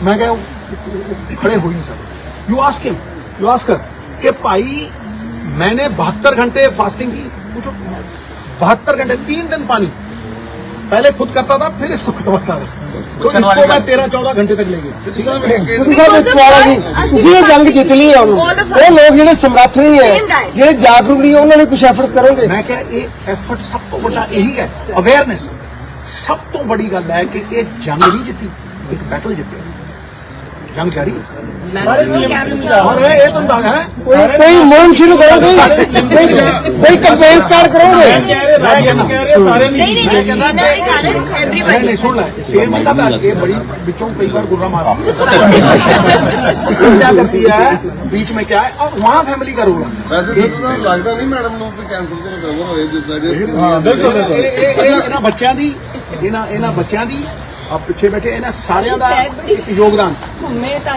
मैं क्या खड़े हो नहीं सकते। You ask him, you ask कर कि भाई मैंने 72 घंटे फास्टिंग की, पूछो 72 घंटे, 3 दिन पानी, पहले खुद करता था फिर इसको करवाता था, तो इसको मैं 13-14 घंटे तक ले गया। ਸਿੱਧੂ ਸਾਹਿਬ ਇੱਕ ਸਿੱਧੂ ਸਾਹਿਬ ਇੱਕ ਸਵਾਲ ਹੈ ਜੀ, ਤੁਸੀਂ ਇਹ ਜੰਗ ਜਿੱਤ ਲਈ ਹੈ ਉਹ ਲੋਕ ਜਿਹੜੇ ਸਮਰੱਥ ਨਹੀਂ ਹੈ, ਜਿਹੜੇ ਜਾਗਰੂਕ ਨਹੀਂ, ਉਹਨਾਂ ਲਈ ਕੁਝ ਐਫਰਟ ਕਰੋਗੇ? ਮੈਂ ਕਿਹਾ ਇਹ ਐਫਰਟ ਸਭ ਤੋਂ ਵੱਡਾ ਇਹੀ ਹੈ, ਅਵੇਅਰਨੈਸ। ਸਭ ਤੋਂ ਬੜੀ ਗੱਲ ਹੈ ਕਿ ਇਹ ਜੰਗ ਨਹੀਂ ਜਿੱਤੀ, ਇੱਕ ਬੈਟਲ ਜਿੱਤਿਆ, ਜੰਗ ਜਾਰੀ ਹੈ। और ये तुम है कोई मुहिम शुरू करोगे, कोई कैंपेन स्टार्ट करोगे? नहीं सुन ला, सेम नहीं था, ये बड़ी बिचों कई बार गुर्रा मार क्या करती है बीच में, क्या है, और वहाँ फैमिली का रोल है। ਵੈਸੇ ਸਿੱਧੂ ਸਾਹਿਬ ਲੱਗਦਾ ਨਹੀਂ ਮੈਡਮ ਨੂੰ ਕਿ ਕੈਂਸਲ ਤੋਂ ਰਿਕਵਰ ਹੋਏ ਜਿੱਦਾਂ ਜੇ ਇਹਨਾਂ ਬੱਚਿਆਂ ਦੀ, ਇਹਨਾਂ ਬੱਚਿਆਂ ਦੀ ਆ ਪਿੱਛੇ ਬੈਠੇ ਇਹਨਾਂ ਸਾਰਿਆਂ ਦਾ ਇੱਕ ਯੋਗਦਾਨ।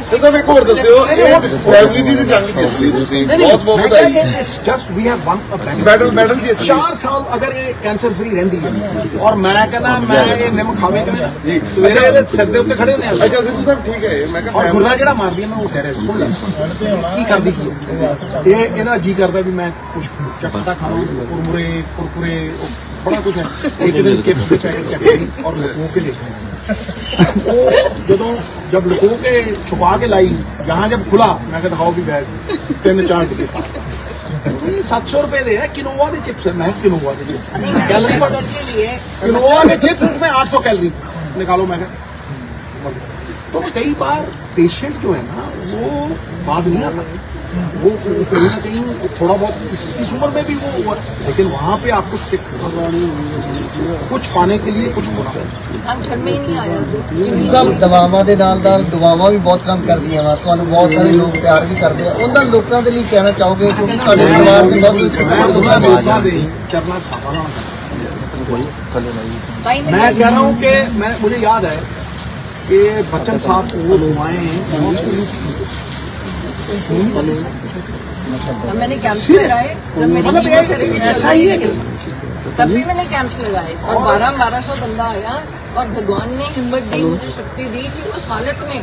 ਸਿੱਧੂ ਇੱਕ ਹੋਰ ਦੱਸਿਓ, ਇਹ ਫੈਮਿਲੀ ਦੀ ਜੰਗ ਜਿੱਤ ਲਈ ਤੁਸੀਂ, ਬਹੁਤ ਬਹੁਤ ਵਧਾਈ। It's just we have one medal ਜੀ 4 साल अगर ये कैंसर फ्री रहती है, और मैं कहना मैं ये निम खावे कि सवेरे ਇਹਦੇ ਸਿਰ ਦੇ ਉੱਤੇ ਖੜੇ ਨੇ, ਅੱਛਾ ਸਿੱਧੂ ਸਾਹਿਬ ਠੀਕ ਹੈ, ਮੈਂ ਕਿਹਾ ਔਰ ਗੁਰਰਾ ਜਿਹੜਾ ਮਾਰਦੀ ਹੈ, ਮੈਂ ਉਹ ਕਹਿ ਰਿਹਾ ਸੁਣ ਲੈ ਕੀ ਕਰਦੀ ਕੀ ਹੈ। ਇਹ ਇਹਨਾਂ ਜੀ ਕਰਦਾ ਵੀ ਮੈਂ ਕੁਝ ਚੱਕਦਾ ਖਾਵਾਂ, ਕੁਰਕੁਰੇ बड़ा कुछ है। एक दिन चिप्स के पैकेट चक्की और लुको के ले वो जब लुको के छुपा के लाई, यहाँ जब खुला मैं कहता हाउ भी बैग 3-4 टिकट 700 रुपए दे है, किनोवा के चिप्स है, मैं किनोवा के चिप्स कैलोरी किनोवा के चिप्स उसमें 800 कैलोरी निकालो। मैं तो कई बार पेशेंट जो है ना वो बाज नहीं आता, वो कहीं ना कहीं थोड़ा बहुत इस उम्र में भी वो हुआ, लेकिन वहाँ पे आपको स्टिक कुछ पाने के लिए कुछ होना। हम घर में ही नहीं आया। ਦਵਾਵਾਂ ਦੇ ਨਾਲ ਦੁਆਵਾਂ ਵੀ ਬਹੁਤ ਕੰਮ ਕਰਦੀਆਂ ਵਾ, ਤੁਹਾਨੂੰ ਬਹੁਤ ਸਾਰੇ ਲੋਕ ਪਿਆਰ ਵੀ ਕਰਦੇ ਆ, ਉਹਨਾਂ ਲੋਕਾਂ ਦੇ ਲਈ ਕਹਿਣਾ ਚਾਹੋਗੇ ਕਿਉਂਕਿ ਤੁਹਾਡੇ ਪਰਿਵਾਰ ਦੇ ਬਹੁਤ लोगों दे चरना सावधान मैं कह रहा हूँ कि मुझे याद है कि बच्चन साहब वो दुआएं मैंने कैंप्स लगाए, जब मेरी कीमोथेरेपी ऐसा ही है कि तब भी मैंने कैंप्स लगाए और 1200 बंदा आया, और भगवान ने हिम्मत दी, मुझे शक्ति दी कि उस हालत में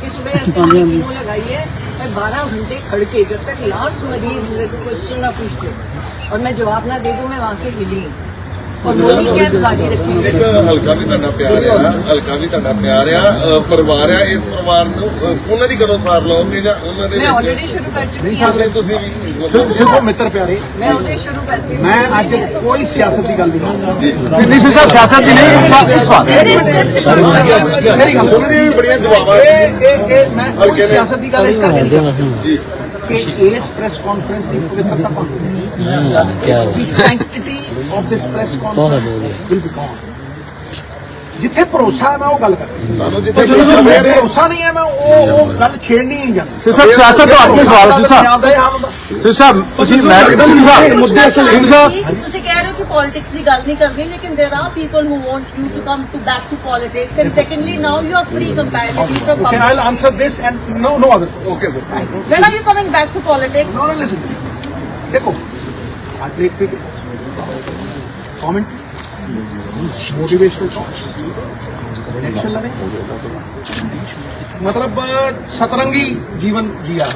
कि सुबह ऐसे मैंने कीमो लगाई है, मैं 12 घंटे खड़ के जब तक लास्ट मरीज मेरे को क्वेश्चन ना पूछते और मैं जवाब ना दे दूं, मैं वहाँ से हिली और मोदी कैंप जारी रखी। ਇੱਕ ਹਲਕਾ ਵੀ ਤੁਹਾਡਾ ਪਿਆਰ ਆ, ਪਰਿਵਾਰ ਆ, ਇਸ ਪਰਿਵਾਰ ਨੂੰ ਉਹਨਾਂ ਦੀ ਕਦੋਂ ਸਾਰ ਲਓਗੇ ਜਾਂ ਉਹਨਾਂ ਦੇ मैं ऑलरेडी शुरू कर चुकी हूँ, ਸਾਹਮਣੇ ਤੁਸੀਂ ਵੀ सिर्फ मित्र प्यारे मैं ऑलरेडी शुरू करती हूँ। मैं आज कोई सियासत की गल नहीं ਨਹੀਂ ਸਾਹਿਬ ਸਿਆਸਤ ਦੀ ਨਹੀਂ, मेरी गल सुनो। ਵੀ ਬੜੀਆਂ ਦੁਆਵਾਂ मैं कोई सियासत की गल इस करके नहीं करता कि इस प्रेस कॉन्फ्रेंस की पवित्रता भंग the sanctity of this press conference will be gone. जिथे भरोसा है मैं वो गल कर, ਤੁਹਾਨੂੰ ਜਿੱਥੇ भरोसा नहीं है मैं वो गल छेड़नी नहीं जाती। ਸਿਰਫ ਸਿਆਸਤ ਤੋਂ ਅੱਗੇ ਸਵਾਲ ਸੀ ਪੰਜਾਬ ਦਾ ਇਹ ਹਾਲ ਹੁੰਦਾ। ਸਾਹਿਬ ਤੁਸੀਂ ਮੁੱਦੇ ਤੁਸੀਂ ਕਹਿ ਰਹੇ ਹੋ ਕਿ ਪੋਲਿਟਿਕਸ ਦੀ ਗੱਲ ਨਹੀਂ ਕਰਨੀ, ਲੇਕਿਨ there are people who want you to come back to politics, and secondly now you are free comparatively from Okay, public. I'll answer this and no other. Okay sir When are you coming back to politics? No, listen. देखो आज एक comment motivational talks election लड़े, मतलब सतरंगी जीवन जिया,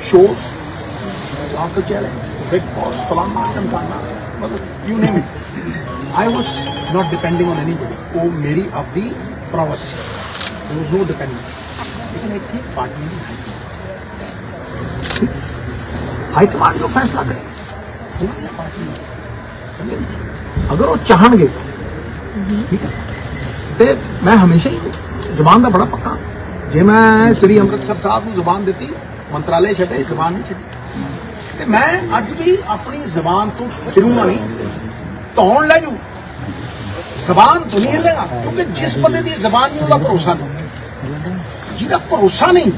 shows after challenge big boss फलाना ढमकाना, मतलब you name it. I was not depending on anybody, वो मेरी अपनी prowess, there was no dependence. लेकिन एक थी पार्टी हाईकमान जो फैसला करे अगर वो चाहणगे ठीक है, तो मैं हमेशा ही जुबान का बड़ा पक्का, जे मैं श्री अमृतसर साहब को जुबान दी मंत्रालय छे जुबान नहीं छी, मैं अज भी अपनी जुबान तो फिरूंगा नहीं, धौन लै जू जुबान तो नहीं हिलेगा, क्योंकि जिस बंदे की जुबान नहीं उसका भरोसा नहीं, जिसका भरोसा नहीं।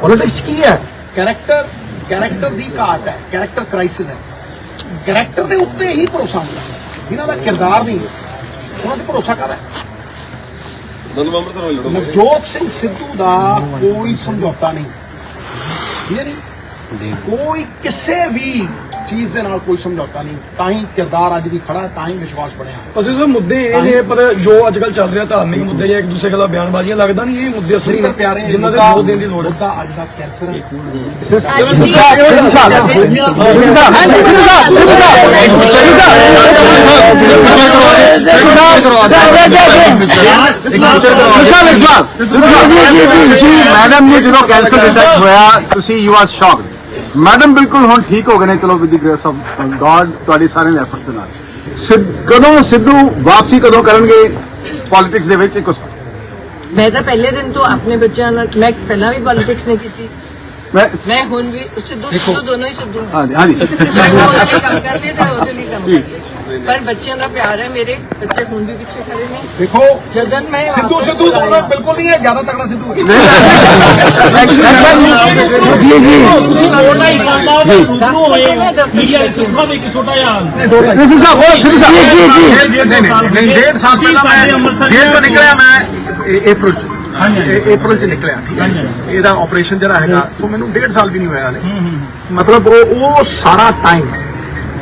पॉलिटिक्स की है कैरेक्टर दी घाट है, कैरेक्टर क्राइसिस है, कैरेक्टर के उत्ते ही भरोसा मिलता, जिन्हों का किरदार नहीं उन्होंने भरोसा कर ਮਤਲਬ ਅੰਮ੍ਰਿਤਸਰ ਵਿੱਚ ਲੜੋ। नवजोत सिंह सिद्धू का कोई समझौता नहीं, ठीक है नहीं, कोई किसी भी ਚੀਜ਼ ਦੇ ਨਾਲ ਕੋਈ ਸਮਝੌਤਾ ਨਹੀਂ, ਤਾਂ ਹੀ ਕਿਰਦਾਰ ਅੱਜ ਵੀ ਖੜਾ ਹੈ, ਤਾਂ ਹੀ ਵਿਸ਼ਵਾਸ ਬਣਿਆ। ਅਸੀਂ ਸਰ ਮੁੱਦੇ ਇਹ ਨੇ, ਪਰ ਜੋ ਅੱਜ ਕੱਲ ਚੱਲ ਰਿਹਾ ਧਾਰਮਿਕ ਮੁੱਦੇ ਜਾਂ ਇੱਕ ਦੂਸਰੇ ਗੱਲਾਂ ਬਿਆਨਬਾਜ਼ੀਆਂ, ਲੱਗਦਾ ਨਹੀਂ ਇਹ ਮੁੱਦੇ ਅਸਲੀ ਨੇ ਪਿਆਰੇ ਜਿਨ੍ਹਾਂ ਦੇ ਜੋਰ ਦੇਣ ਦੀ ਲੋੜ ਹੈ। ਮੁੱਦਾ ਅੱਜ ਦਾ ਕੈਂਸਰ ਹੈ। ਮੈਡਮ ਨੇ ਜਦੋਂ ਕੈਂਸਰ ਡਿਟੈਕਟ ਹੋਇਆ ਤੁਸੀਂ ਯੂ ਆਰ ਸ਼ੌਕਡ। ਮੈਡਮ ਬਿਲਕੁਲ ਹੁਣ ਠੀਕ ਹੋ ਗਏ ਨੇ, ਚਲੋ with the grace of god, ਤੁਹਾਡੀ ਸਾਰਿਆਂ ਦੇ ਐਫਰਟਸ ਦੇ ਨਾਲ। ਕਦੋਂ ਸਿੱਧੂ ਵਾਪਸੀ ਕਦੋਂ ਕਰਨਗੇ ਪੋਲਿਟਿਕਸ ਦੇ ਵਿੱਚ? मैं तो पहले दिन तो अपने बच्चों नाल मैं पहला भी पॉलिटिक्स नहीं की ਮੈਂ मैं हुन भी सिद्धू सिद्धू दोनों ही सिद्धू हैं। ਹਾਂਜੀ ਹਾਂਜੀ ਉਹਦੇ ਲਈ ਕੰਮ ਕਰ ਲਿਆ ਤੇ ਉਹਦੇ ਲਈ ਕੰਮ ਕਰ ਲਿਆ, ਪਰ ਬੱਚਿਆਂ ਦਾ ਪਿਆਰ ਹੈ, ਮੇਰੇ ਬੱਚੇ ਹੁਣ ਵੀ ਪਿੱਛੇ ਖੜੇ ਨੇ। ਦੇਖੋ ਜਦੋਂ ਮੈਂ ਸਿੱਧੂ ਵਾਪਸ ਸਿੱਧੂ ਆਇਆ- ਦੋਨੋਂ ਬਿਲਕੁਲ ਨਹੀਂ ਹੈ, ਜ਼ਿਆਦਾ ਤਕੜਾ ਸਿੱਧੂ ਹੈ। ਛੋਟਾ ਹੀ ਸਾਡਾ ਰੂਬਰੂ ਹੋਏ ਮੀਡੀਆ ਵਿੱਚ ਸਿੱਖਾ ਵੀ ਇੱਕ ਛੋਟਾ ਜਿਹਾ ਸਿੱਧੂ ਸਾਹਿਬ ਨਹੀਂ 1.5 ਸਾਲ ਪਹਿਲਾਂ ਮੈਂ ਜੇਲ੍ਹ ਚੋਂ ਨਿਕਲਿਆ, ਮੈਂ ਅਪ੍ਰੈਲ ਚ ਅਪ੍ਰੈਲ ਚ ਨਿਕਲਿਆ, ਠੀਕ ਹੈ। ਇਹਦਾ ਆਪਰੇਸ਼ਨ ਜਿਹੜਾ ਹੈਗਾ ਸੋ ਮੈਨੂੰ 1.5 ਸਾਲ ਵੀ ਨਹੀਂ ਹੋਇਆ ਹਲੇ। ਮਤਲਬ ਉਹ ਸਾਰਾ ਟਾਈਮ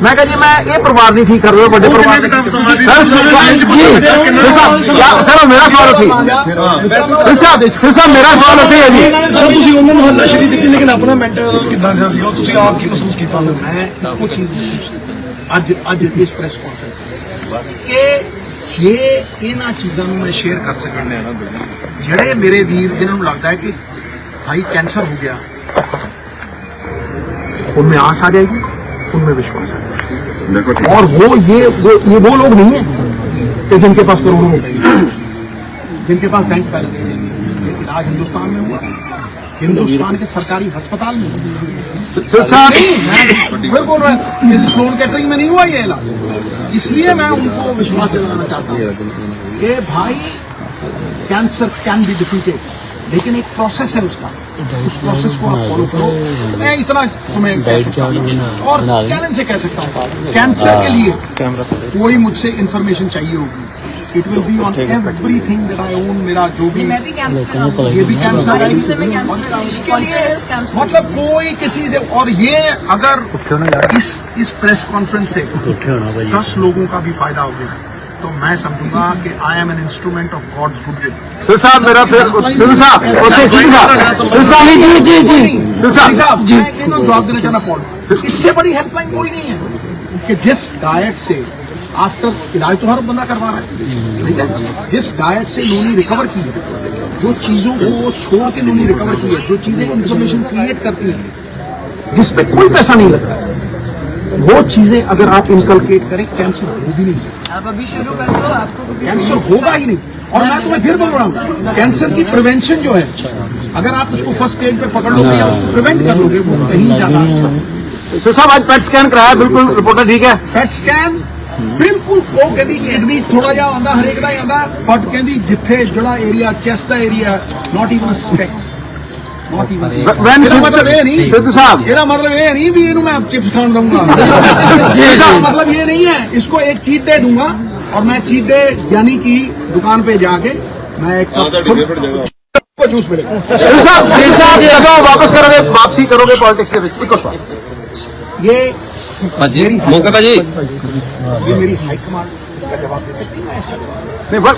ਮੈਂ ਕਿਹਾ ਜੀ ਮੈਂ ਇਹ ਪਰਿਵਾਰ ਨਹੀਂ ਠੀਕ ਕਰ ਰਿਹਾ, ਵੱਡੇ ਪਰਿਵਾਰ ਦੇ ਕੰਮ ਸਮਾਂ ਦੀ ਸਰ ਮੇਰਾ ਸਵਾਲ ਸੀ ਸਾਹਿਬ ਮੇਰਾ ਸਵਾਲ ਉੱਥੇ ਹੈ ਜੀ। ਸਰ ਤੁਸੀਂ ਉਹਨਾਂ ਨੂੰ ਨਸ਼ੇ ਦਿੱਤੀ, ਲੇਕਿਨ ਆਪਣਾ ਮੈਂਟਲ ਕਿੱਦਾਂ ਦਾ ਸੀਗਾ, ਤੁਸੀਂ ਆਪ ਕੀ ਮਹਿਸੂਸ ਕੀਤਾ? ਮੈਂ ਇੱਕੋ ਚੀਜ਼ ਮਹਿਸੂਸ ਕੀਤੀ ਅੱਜ ਇਸ ਪ੍ਰੈਸ ਕਾਨਫਰੰਸ ਕਿ ਜੇ ਇਹਨਾਂ ਚੀਜ਼ਾਂ ਨੂੰ ਮੈਂ ਸ਼ੇਅਰ ਕਰ ਸਕਾਂ, ਜਿਹੜੇ ਮੇਰੇ ਵੀਰ ਜਿਨ੍ਹਾਂ ਨੂੰ ਲੱਗਦਾ ਹੈ ਕਿ ਭਾਈ कैंसर हो गया अब खत्म, उनमें आस आ जाएगी, उनमें विश्वास आ जाएगा। और वो लोग नहीं है कि जिनके पास करोड़ों रुपए, जिनके पास बैंक बैलेंस है, लेकिन आज हिंदुस्तान में हुआ, हिंदुस्तान के सरकारी अस्पताल में सर साहब मैं बोल रहा हूँ इस स्टोन कैटरिंग में नहीं हुआ ये इलाज, इसलिए मैं उनको विश्वास दिलाना चाहता हूँ कि भाई कैंसर कैन बी डिफीटेड, लेकिन एक प्रोसेस है उसका, उस प्रोसेस को आप फॉलो करो। मैं इतना तुम्हें कह सकता हूँ और चैलेंज से कह सकता हूँ, कैंसर के लिए कोई मुझसे इंफॉर्मेशन चाहिए होगी, it will be on everything that I own. मेरा जो भी मैं भी कैंसर कराऊंगा, ये भी कैंसर है, इससे मैं कैंसर कराऊंगा, इसके लिए Continuous cancer। मतलब कोई किसी और ये अगर इस प्रेस कॉन्फ्रेंस से 10 लोगों का भी फायदा हो गया तो मैं समझूंगा कि I am an instrument of God's goodwill. Sidhu साहब मेरा फिर सिद्धू साहब ओके सिद्धू साहब मैं जवाब देना चाहना पॉल, इससे बड़ी हेल्पलाइन कोई नहीं है कि जिस डाइट से आफ्टर इलाज तो हर बंदा करवा रहा है, ठीक है, जिस डाइट से इन्होंने रिकवर की है, जो चीजों को छोड़ के इन्होंने रिकवर की है, जो चीजें इंफॉर्मेशन क्रिएट करती हैं जिसपे कोई पैसा नहीं लगता है, वो चीजें अगर आप इनकलकेट करें कैंसर हो भी नहीं सकता, आप अभी शुरू कर दो, आपको कभी कैंसर होगा ही नहीं। और मैं तुम्हें फिर बोल रहा हूँ कैंसर की प्रिवेंशन जो है, अगर आप उसको फर्स्ट स्टेज पे पकड़ लोगे या उसको प्रिवेंट कर लोगे, वो कहीं ज्यादा अच्छा है। सिद्धू साहब आज पेट स्कैन कराया, बिल्कुल रिपोर्ट ठीक है? ਪੈਟ ਸਕੈਨ ਬਿਲਕੁਲ ਉਹ ਕਹਿੰਦੀ ਕਿਡਨੀ ਥੋੜਾ ਜਿਹਾ ਆਉਂਦਾ, ਹਰੇਕ ਦਾ ਹੀ ਆਉਂਦਾ, ਬਟ ਕਹਿੰਦੀ ਜਿੱਥੇ ਜਿਹੜਾ ਏਰੀਆ ਚੈਸਟ ਦਾ ਏਰੀਆ ਨਾਟ ਈਵਨ ਸਪੈਕਟ, ਨਾਟ ਈਵਨ When ਇਹਦਾ ਮਤਲਬ ਇਹ ਨਹੀਂ सिद्धू साहब ਇਹਦਾ ਮਤਲਬ ਇਹ नहीं भी ਇਹਨੂੰ मैं चिप्स खान दूंगा, इसका मतलब ये नहीं है, इसको एक चीट डे दूंगा और मैं चीट डे यानी कि दुकान पे जाके मैं एक को जूस मिलेगा। सिद्धू साहब कब वापस करोगे, वापसी करोगे पॉलिटिक्स के ਵਿੱਚ? ਇੱਕ ਸਵਾਲ ये मौका भाजी ये मेरी हाईकमांड इसका जवाब दे सकती है, मैं ऐसा जवाब नहीं बस